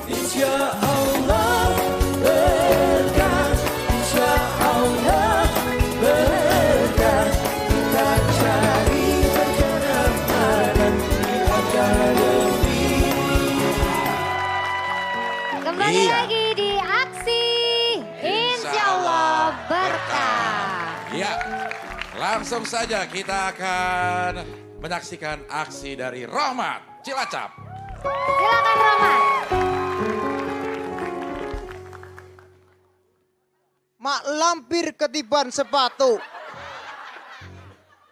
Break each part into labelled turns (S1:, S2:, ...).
S1: Insya Allah berkah, insya Allah berkah. Kita cari berkah Ramadan di Akademi.
S2: Kembali lagi di aksi Insya Allah berkah.
S3: Ya, langsung saja kita akan menyaksikan aksi dari Rohmat Cilacap.
S2: Silakan Roman.
S4: Mak lampir ketiban sepatu.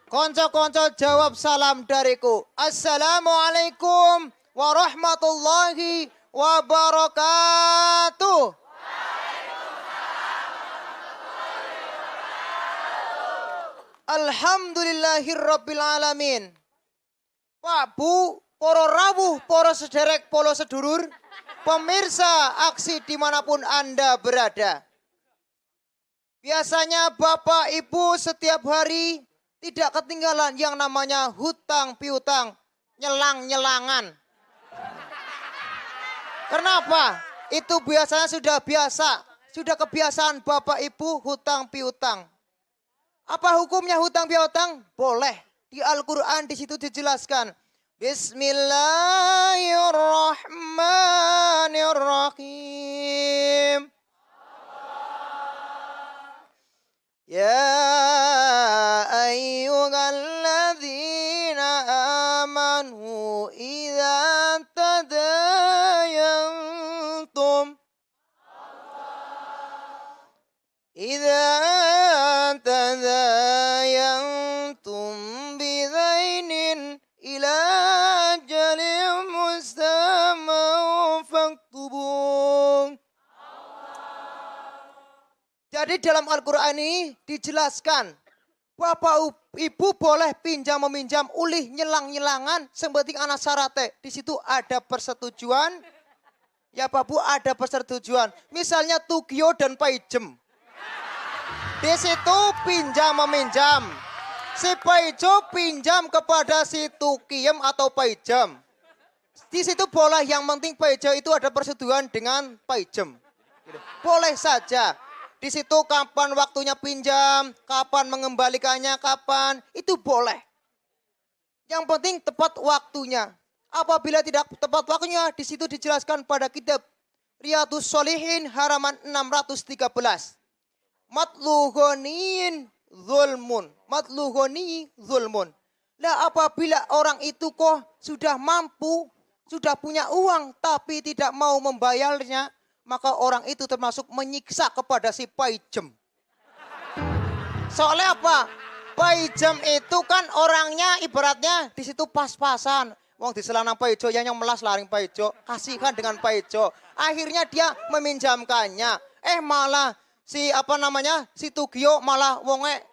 S4: Konco-konco jawab salam dariku. Assalamualaikum warahmatullahi wabarakatuh. Alhamdulillahirabbil alamin. Pak Bu, poro rawuh, poro sederek, polo sedulur, pemirsa aksi dimanapun Anda berada. Biasanya Bapak Ibu setiap hari tidak ketinggalan yang namanya hutang piutang, nyelang-nyelangan. Kenapa? Itu biasanya sudah biasa, sudah kebiasaan Bapak Ibu hutang piutang. Apa hukumnya hutang piutang? Boleh. Di Al-Quran di situ dijelaskan. Bismillahirrahmanirrahim. Ya ayyuhalladzina amanu idza tadayantum bidainin ila ajalin musamman faktubuh. Jadi dalam Al-Quran ini dijelaskan Bapak Ibu boleh pinjam meminjam ulih nyelang-nyelangan sepenting anak syaratnya. Di situ ada persetujuan. Ya Pak Bu ada persetujuan. Misalnya Tugio dan Paijem. Di situ pinjam meminjam. Si Paijo pinjam kepada si Tukiem atau Paijem. Di situ boleh, yang penting Paijo itu ada persetujuan dengan Paijem. Boleh saja. Di situ kapan waktunya pinjam, kapan mengembalikannya, kapan, itu boleh. Yang penting tepat waktunya. Apabila tidak tepat waktunya, di situ dijelaskan pada kitab Riyadhus Shalihin halaman 613. Matlughoniin zulmun. Matlughoni zulmun. Nah apabila orang itu kok sudah mampu, sudah punya uang, tapi tidak mau membayarnya, maka orang itu termasuk menyiksa kepada si Paijem. Soalnya apa? Paijem itu kan orangnya ibaratnya di situ pas-pasan. Wong di selanang Paijo yang melas laring Paijo, kasihkan dengan Paijo. Akhirnya dia meminjamkannya. Malah si si Tugio malah wonge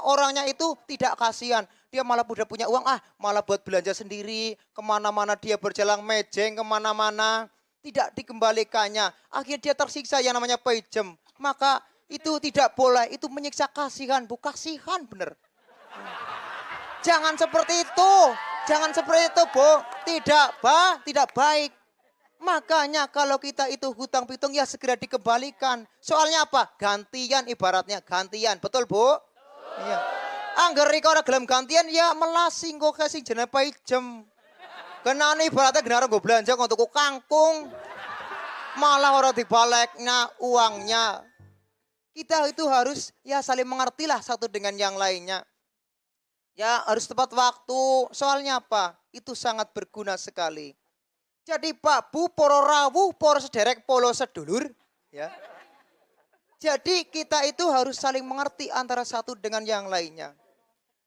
S4: orangnya itu tidak kasihan. Dia malah udah punya uang, malah buat belanja sendiri. Kemana-mana dia berjalan mejeng, kemana-mana. Tidak dikembalikannya. Akhirnya dia tersiksa yang namanya Paijem. Maka itu tidak boleh. Itu menyiksa kasihan. Bu, kasihan bener. Jangan seperti itu. Jangan seperti itu, Bu. Tidak baik. Makanya kalau kita itu hutang piutang ya segera dikembalikan. Soalnya apa? Gantian ibaratnya. Gantian. Betul, Bu? Iya. Angger rika ora gelem gantian ya melasing kok kasih jenenge Paijem. Kenane ibaratnya genara gue belanja kok tuku kangkung. Malah orang dibaleknya uangnya. Kita itu harus ya saling mengertilah satu dengan yang lainnya. Ya harus tepat waktu. Soalnya apa? Itu sangat berguna sekali. Jadi Pak Bu, poro rawuh, poro sederek, polo sedulur. Ya. Jadi kita itu harus saling mengerti antara satu dengan yang lainnya.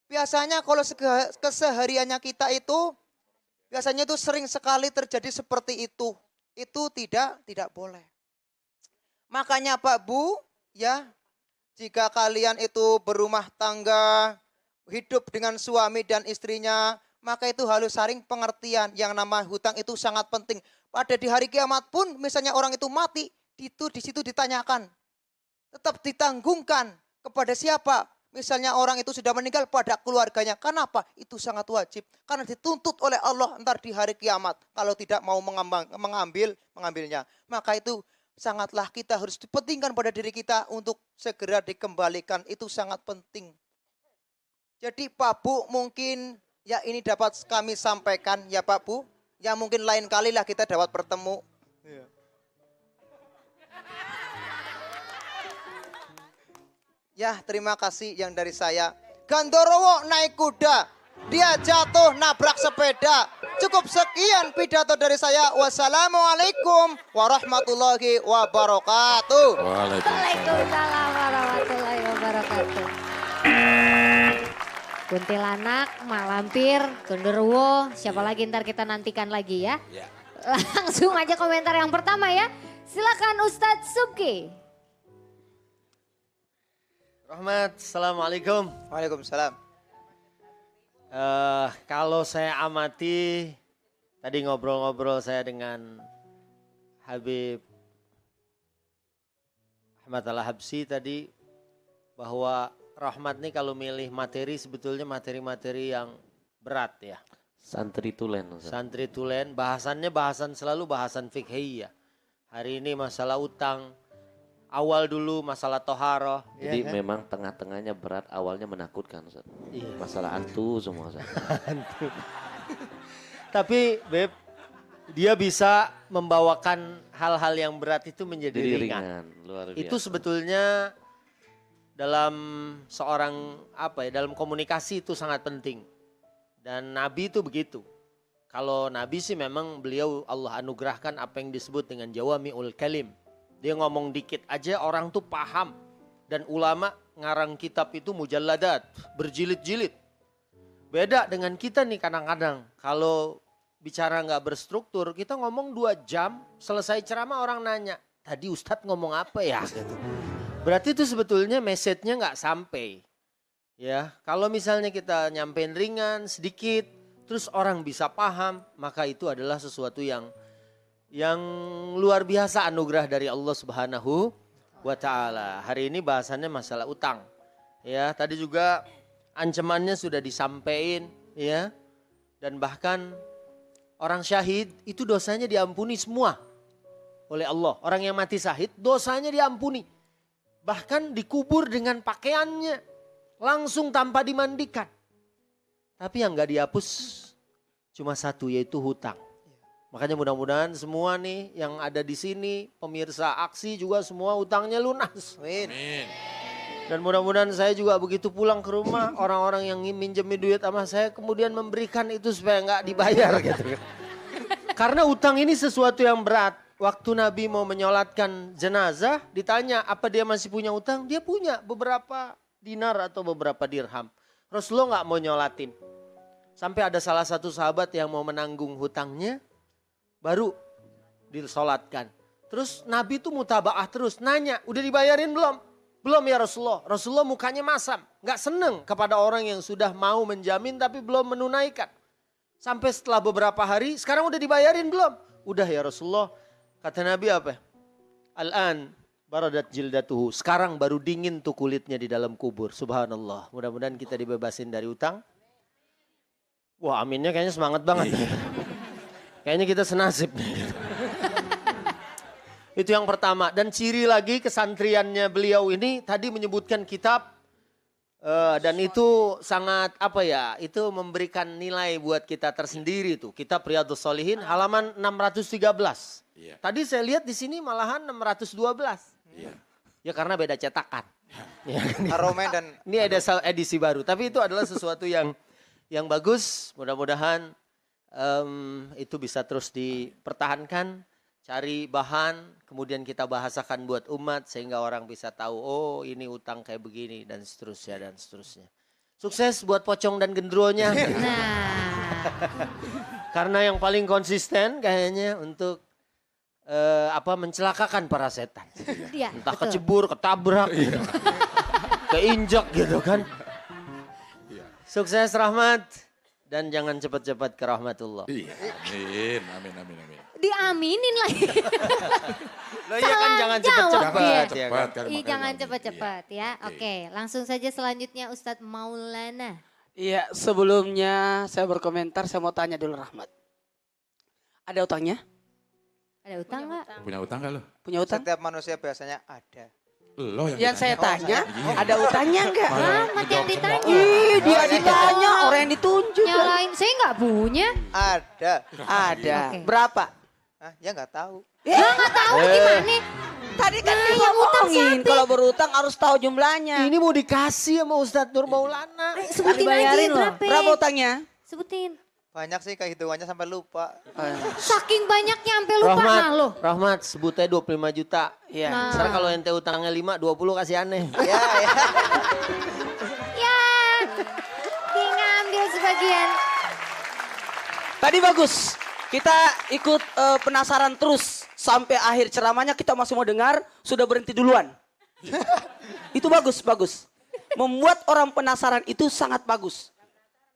S4: Biasanya kalau kesehariannya kita itu biasanya itu sering sekali terjadi seperti itu. Itu tidak boleh. Makanya Pak Bu, ya, jika kalian itu berumah tangga, hidup dengan suami dan istrinya, maka itu harus saling pengertian. Yang nama hutang itu sangat penting. Pada di hari kiamat pun, misalnya orang itu mati, itu di situ ditanyakan. Tetap ditanggungkan kepada siapa? Misalnya orang itu sudah meninggal pada keluarganya. Kenapa? Itu sangat wajib. Karena dituntut oleh Allah ntar di hari kiamat. Kalau tidak mau mengambilnya. Maka itu sangatlah kita harus dipentingkan pada diri kita untuk segera dikembalikan. Itu sangat penting. Jadi Pak Bu mungkin ya ini dapat kami sampaikan ya Pak Bu. Ya mungkin lain kali lah kita dapat bertemu. Ya terima kasih yang dari saya. Gandorowo naik kuda. Dia jatuh nabrak sepeda. Cukup sekian pidato dari saya. Wassalamualaikum warahmatullahi wabarakatuh.
S2: Waalaikumsalam warahmatullahi wabarakatuh. Kuntilanak, Mak Lampir, Genderuwo, siapa lagi ntar kita nantikan lagi ya.
S3: Ya.
S2: Langsung aja komentar yang pertama ya. Silakan Ustadz Subki.
S5: Rahmat, Assalamualaikum.
S4: Waalaikumsalam.
S5: Kalau saya amati, tadi ngobrol-ngobrol saya dengan Habib Ahmad Al-Habsyi tadi, bahwa Rahmat nih kalau milih materi sebetulnya materi-materi yang berat ya.
S6: Santri tulen.
S5: Santri tulen, bahasannya selalu bahasan fikih ya. Hari ini masalah utang. Awal dulu masalah toharoh.
S6: Jadi
S5: ya kan?
S6: memang tengah-tengahnya berat, awalnya menakutkan Ustaz.
S5: Iya.
S6: Masalah hantu semua Ustaz.
S5: Tapi Beb, dia bisa membawakan hal-hal yang berat itu menjadi
S6: Jadi
S5: ringan.
S6: luar biasa.
S5: Itu sebetulnya dalam seorang dalam komunikasi itu sangat penting. Dan Nabi itu begitu. Kalau Nabi sih memang beliau Allah anugerahkan apa yang disebut dengan jawami'ul kalim. Dia ngomong dikit aja orang tuh paham. Dan ulama ngarang kitab itu mujalladat, berjilid-jilid. Beda dengan kita nih kadang-kadang. Kalau bicara nggak berstruktur, kita ngomong 2 jam, selesai ceramah orang nanya. Tadi Ustadz ngomong apa ya? Berarti itu sebetulnya message-nya nggak sampai. Ya, kalau misalnya kita nyampein ringan, sedikit, terus orang bisa paham, maka itu adalah sesuatu yang luar biasa anugerah dari Allah Subhanahu wa Ta'ala. Hari ini bahasannya masalah utang. Ya, tadi juga ancamannya sudah disampaikan ya. Dan bahkan orang syahid itu dosanya diampuni semua oleh Allah. Orang yang mati syahid dosanya diampuni. Bahkan dikubur dengan pakaiannya langsung tanpa dimandikan. Tapi yang gak dihapus cuma satu, yaitu hutang. Makanya mudah-mudahan semua nih yang ada di sini, pemirsa aksi juga semua utangnya lunas.
S4: Amin.
S5: Dan mudah-mudahan saya juga begitu pulang ke rumah, orang-orang yang minjemin duit sama saya kemudian memberikan itu supaya nggak dibayar gitu. Karena utang ini sesuatu yang berat. Waktu Nabi mau menyolatkan jenazah, ditanya apa dia masih punya utang? Dia punya beberapa dinar atau beberapa dirham. Rasulullah nggak mau nyolatin. Sampai ada salah satu sahabat yang mau menanggung hutangnya, baru disolatkan. Terus Nabi itu mutabaah terus, nanya, udah dibayarin belum? Belum ya Rasulullah. Rasulullah mukanya masam, nggak seneng kepada orang yang sudah mau menjamin tapi belum menunaikan. Sampai setelah beberapa hari, sekarang udah dibayarin belum? Udah ya Rasulullah. Kata Nabi apa? Al-an baradat jildatuhu. Sekarang baru dingin tuh kulitnya di dalam kubur. Subhanallah. Mudah-mudahan kita dibebasin dari utang. Wah aminnya kayaknya semangat banget. Kayaknya kita senasib. Itu yang pertama. Dan ciri lagi kesantriannya beliau ini tadi menyebutkan kitab. Dan itu sangat itu memberikan nilai buat kita tersendiri tuh. Kitab Riyadhus Shalihin halaman 613.
S3: Iya.
S5: Tadi saya lihat di sini malahan 612.
S3: Iya.
S5: Ya karena beda cetakan. Ya.
S4: Aromen dan
S5: Ini ada edisi baru. Tapi itu adalah sesuatu yang bagus. Mudah-mudahan itu bisa terus dipertahankan. Cari bahan, kemudian kita bahasakan buat umat sehingga orang bisa tahu, oh ini utang kayak begini dan seterusnya dan seterusnya. Sukses buat Pocong dan Gendruwonya.
S2: Nah,
S5: Karena yang paling konsisten kayaknya untuk mencelakakan para setan.
S2: dia.
S5: Entah
S2: betul.
S5: kecebur, ketabrak, keinjak gitu kan. Sukses Rahmat dan jangan cepat-cepat ke rahmatullah.
S3: Iya, amin, amin, amin, amin.
S2: diaminin lagi.
S5: Loh iya kan jangan
S2: jawab
S5: cepet-cepet.
S2: dia.
S5: ya kan?
S3: Cepat,
S2: Ih, jangan cepet-cepet ya. Oke, langsung saja selanjutnya Ustadz Maulana.
S7: Iya, sebelumnya saya berkomentar, saya mau tanya dulu Rahmat. Ada utangnya?
S2: Ada utang nggak?
S3: Punya utang gak lo?
S7: Punya utang?
S4: Setiap manusia biasanya ada.
S3: Lo yang
S7: Yang saya
S3: ditanya.
S7: tanya, ada utangnya enggak?
S2: Rahmat yang ditanya.
S7: Ih, dia ditanya, orang yang ditunjuk.
S2: Nyalain saya nggak punya.
S4: Ada.
S7: Ada.
S2: Oke.
S7: Berapa?
S4: Ah, ya nggak tahu.
S2: Nggak tahu gimana.
S7: Tadi kan
S2: Nah, yang utang
S7: diomongin,
S2: siapa?
S7: kalau berutang harus tahu jumlahnya.
S5: Ini mau dikasih sama Ustadz Nur Maulana.
S2: Sebutin aja
S5: Dibayarin loh.
S2: berapa.
S7: Berapa utangnya?
S2: Sebutin.
S4: Banyak sih kehitungannya sampai lupa.
S2: Saking banyaknya sampai lupa
S5: Rahmat,
S2: nah lo.
S5: Rahmat sebutnya 25 juta.
S7: Iya.
S2: Nah.
S5: Sekarang kalau ente utangnya 5, 20 kasih aneh.
S4: Ya, ya.
S2: Ya, dia ngambil sebagian.
S7: Tadi bagus. Kita ikut penasaran terus. Sampai akhir ceramahnya kita masih mau dengar, sudah berhenti duluan. Itu bagus, bagus. Membuat orang penasaran itu sangat bagus.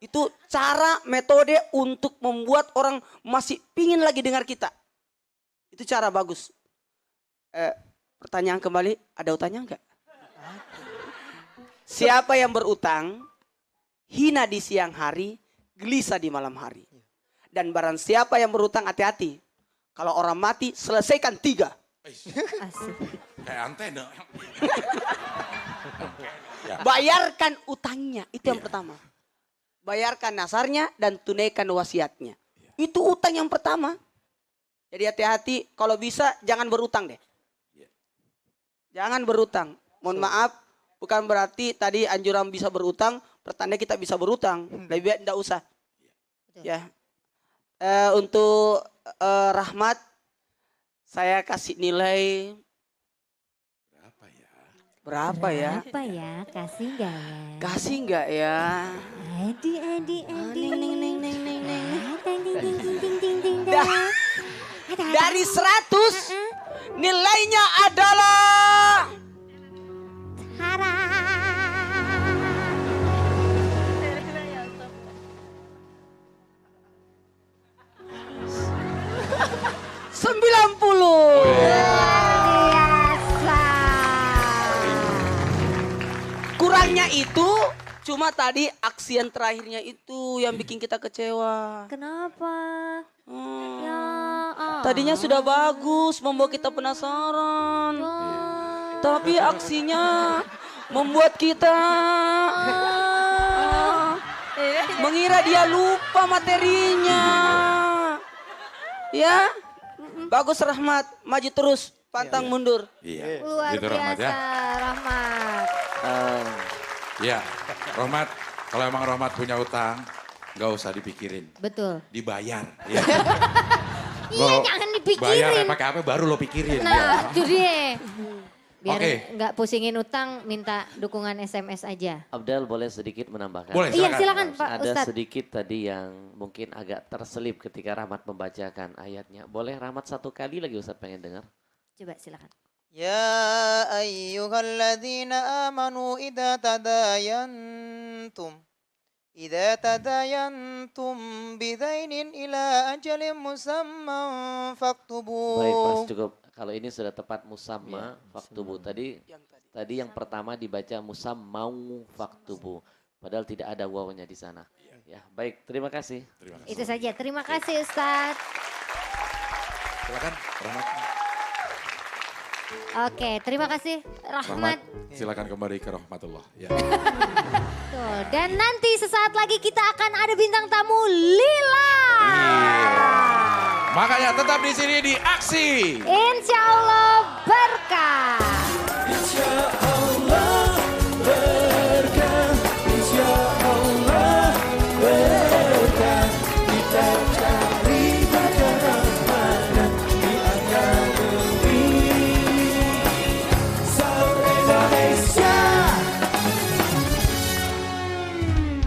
S7: Itu cara, metode untuk membuat orang masih pingin lagi dengar kita. Itu cara bagus. Pertanyaan kembali, ada utangnya enggak? Siapa yang berutang, hina di siang hari, gelisah di malam hari. Dan barang siapa yang berutang, hati-hati. Kalau orang mati, selesaikan 3.
S2: Asik.
S3: Kayak antena.
S7: Bayarkan utangnya, itu yang pertama. Bayarkan nasarnya dan tunaikan wasiatnya. Itu utang yang pertama. Jadi hati-hati, kalau bisa jangan berutang deh. Jangan berutang. Mohon maaf, bukan berarti tadi anjuran bisa berutang, pertanda kita bisa berutang. Lebih baik tidak usah. Ya. Untuk Rahmat, saya kasih nilai berapa ya?
S2: Apa ya? Kasih nggak ya?
S7: Kasih nggak ya?
S2: Adi.
S7: Dari 100 nilainya adalah
S2: Harap.
S7: 90.
S2: Biasa.
S7: Kurangnya itu cuma tadi aksi yang terakhirnya itu yang bikin kita kecewa.
S2: Kenapa?
S7: Hmm.
S2: Ya.
S7: Tadinya sudah bagus, membuat kita penasaran. Tapi aksinya membuat kita mengira dia lupa materinya. Ya, bagus Rahmat, maju terus, pantang mundur.
S3: Iya.
S2: Luar
S3: Gitu Rahmat
S2: biasa,
S3: ya.
S2: Rahmat.
S3: Iya. Rahmat, kalau emang Rahmat punya utang, nggak usah dipikirin.
S2: Betul.
S3: Dibayar. Ya.
S2: Iya, jangan dipikirin.
S3: Bayar pakai apa baru lo pikirin.
S2: Nah,
S3: ya.
S2: itu dia. Biar
S3: Oke.
S2: nggak pusingin utang, minta dukungan SMS aja.
S6: Abdel boleh sedikit menambahkan?
S3: Boleh,
S2: Iya,
S3: silakan.
S2: silakan Pak
S6: Ada
S2: Ustadz.
S6: sedikit tadi yang mungkin agak terselip ketika Rahmat membacakan ayatnya. Boleh Rahmat satu kali lagi Ustadz pengen dengar?
S2: Coba silakan.
S4: Ya ayyuhalladzina amanu idza tadayantum bidainin ila ajalin musamman faktubu.
S6: Baik Mas, cukup. Kalau ini sudah tepat musamma faktubu. Tadi yang pertama dibaca musammau faktubu. Padahal tidak ada wawunya di sana. Ya, baik. Terima kasih.
S3: Terima kasih.
S2: Itu saja. Terima kasih Ustadz.
S3: Silakan Rahmat.
S2: Oke, terima kasih Rahmat.
S3: Silakan kembali ke rahmatullah. Ya.
S2: Tuh, dan nanti sesaat lagi kita akan ada bintang tamu Lila.
S3: Makanya tetap di sini di Aksi.
S2: Insya Allah berkah.
S1: Insya